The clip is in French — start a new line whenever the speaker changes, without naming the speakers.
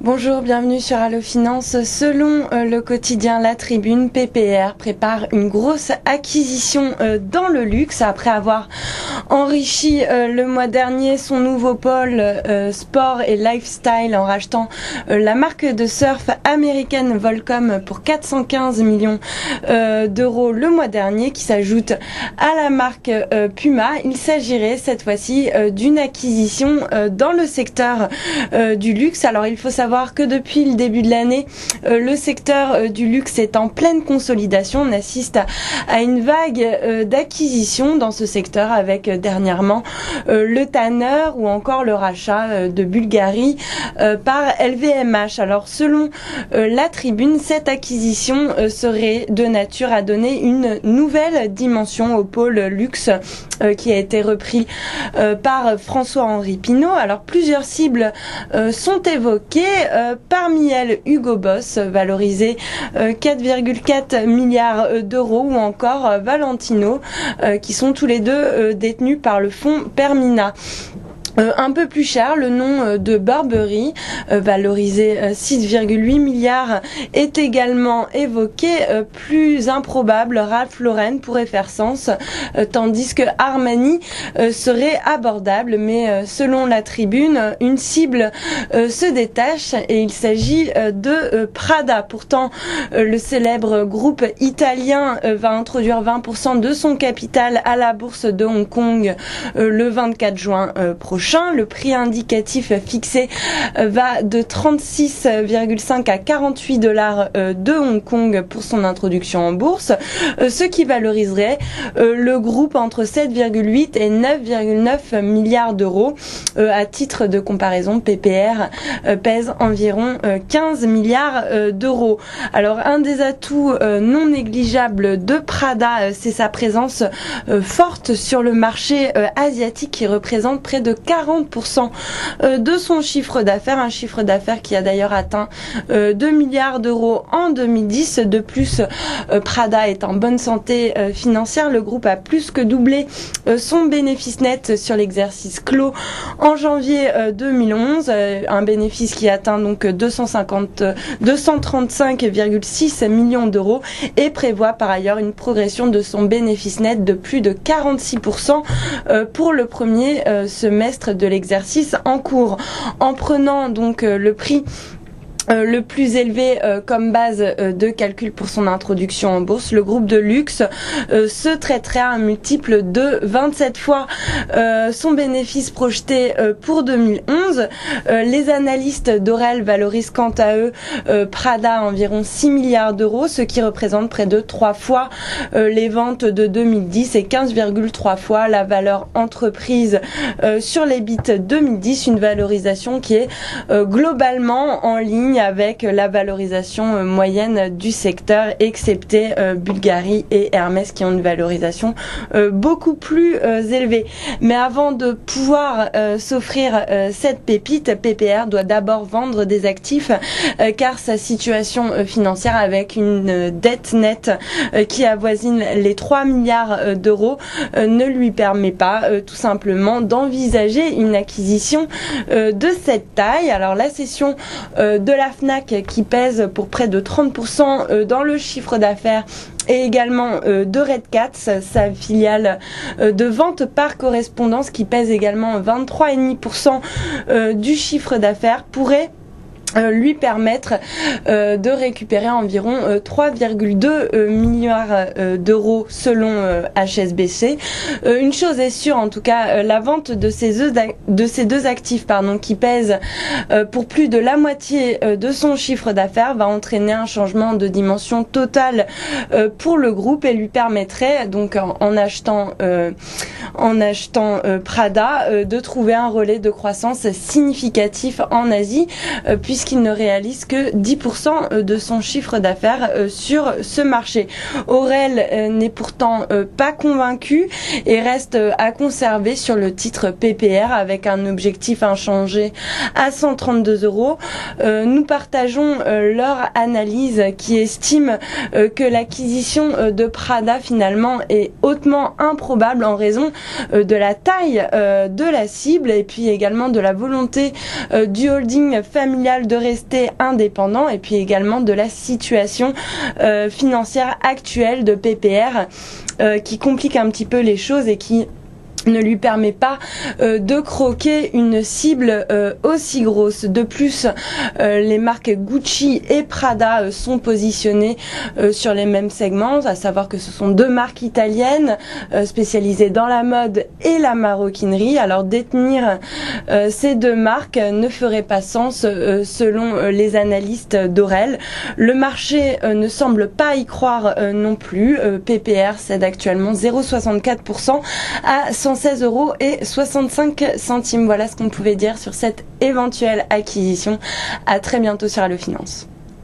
Bonjour, bienvenue sur Allo Finance. Selon le quotidien La Tribune, PPR prépare une grosse acquisition dans le luxe après avoir enrichi le mois dernier son nouveau pôle sport et lifestyle en rachetant la marque de surf américaine Volcom pour 415 millions d'euros le mois dernier, qui s'ajoute à la marque Puma. Il s'agirait cette fois-ci d'une acquisition dans le secteur du luxe. Alors il faut savoir que depuis le début de l'année, le secteur du luxe est en pleine consolidation. On assiste à une vague d'acquisitions dans ce secteur avec dernièrement le Tanner ou encore le rachat de Bulgari par LVMH. Alors selon La Tribune, cette acquisition serait de nature à donner une nouvelle dimension au pôle luxe qui a été repris par François-Henri Pinault. Alors plusieurs cibles sont évoquées, parmi elles Hugo Boss, valorisé 4,4 milliards d'euros, ou encore Valentino, qui sont tous les deux détenus par le fonds Permina. Un peu plus cher, le nom de Burberry, valorisé 6,8 milliards, est également évoqué. Plus improbable, Ralph Lauren pourrait faire sens, tandis que Armani serait abordable. Mais selon La Tribune, une cible se détache et il s'agit de Prada. Pourtant, le célèbre groupe italien va introduire 20% de son capital à la bourse de Hong Kong le 24 juin prochain. Le prix indicatif fixé va de 36,5 à 48 dollars de Hong Kong pour son introduction en bourse, ce qui valoriserait le groupe entre 7,8 et 9,9 milliards d'euros. À titre de comparaison, PPR pèse environ 15 milliards d'euros. Alors un des atouts non négligeables de Prada, c'est sa présence forte sur le marché asiatique, qui représente près de 40% de son chiffre d'affaires, un chiffre d'affaires qui a d'ailleurs atteint 2 milliards d'euros en 2010. De plus, Prada est en bonne santé financière. Le groupe a plus que doublé son bénéfice net sur l'exercice clos en janvier 2011, un bénéfice qui atteint donc 235,6 millions d'euros, et prévoit par ailleurs une progression de son bénéfice net de plus de 46% pour le premier semestre de l'exercice en cours. En prenant donc le prix le plus élevé comme base de calcul pour son introduction en bourse, le groupe de luxe se traiterait à un multiple de 27 fois son bénéfice projeté pour 2011. Les analystes d'Orel valorisent quant à eux Prada à environ 6 milliards d'euros, ce qui représente près de 3 fois les ventes de 2010 et 15,3 fois la valeur entreprise sur l'EBIT 2010, une valorisation qui est globalement en ligne avec la valorisation moyenne du secteur, excepté Bulgari et Hermès, qui ont une valorisation beaucoup plus élevée. Mais avant de pouvoir s'offrir cette pépite, PPR doit d'abord vendre des actifs, car sa situation financière, avec une dette nette qui avoisine les 3 milliards d'euros, ne lui permet pas tout simplement d'envisager une acquisition de cette taille. Alors la cession de la Fnac, qui pèse pour près de 30% dans le chiffre d'affaires, et également de Redcats, sa filiale de vente par correspondance, qui pèse également 23,5% du chiffre d'affaires, pourrait lui permettre de récupérer environ 3,2 milliards d'euros selon HSBC. Une chose est sûre, en tout cas, la vente de ces deux actifs, qui pèsent pour plus de la moitié de son chiffre d'affaires, va entraîner un changement de dimension totale pour le groupe, et lui permettrait donc en achetant Prada de trouver un relais de croissance significatif en Asie, puisqu'il ne réalise que 10% de son chiffre d'affaires sur ce marché. Aurel n'est pourtant pas convaincu et reste à conserver sur le titre PPR, avec un objectif inchangé à 132 euros. Nous partageons leur analyse, qui estime que l'acquisition de Prada finalement est hautement improbable en raison de la taille de la cible, et puis également de la volonté du holding familial veulent de rester indépendants et puis également de la situation financière actuelle de PPR qui complique un petit peu les choses et qui ne lui permet pas de croquer une cible aussi grosse. De plus, les marques Gucci et Prada sont positionnées sur les mêmes segments, à savoir que ce sont deux marques italiennes spécialisées dans la mode et la maroquinerie. Alors détenir ces deux marques ne ferait pas sens selon les analystes d'Orel. Le marché ne semble pas y croire non plus. PPR cède actuellement 0,64% à 116,65 €. Voilà ce qu'on pouvait dire sur cette éventuelle acquisition. À très bientôt sur Allo Finance.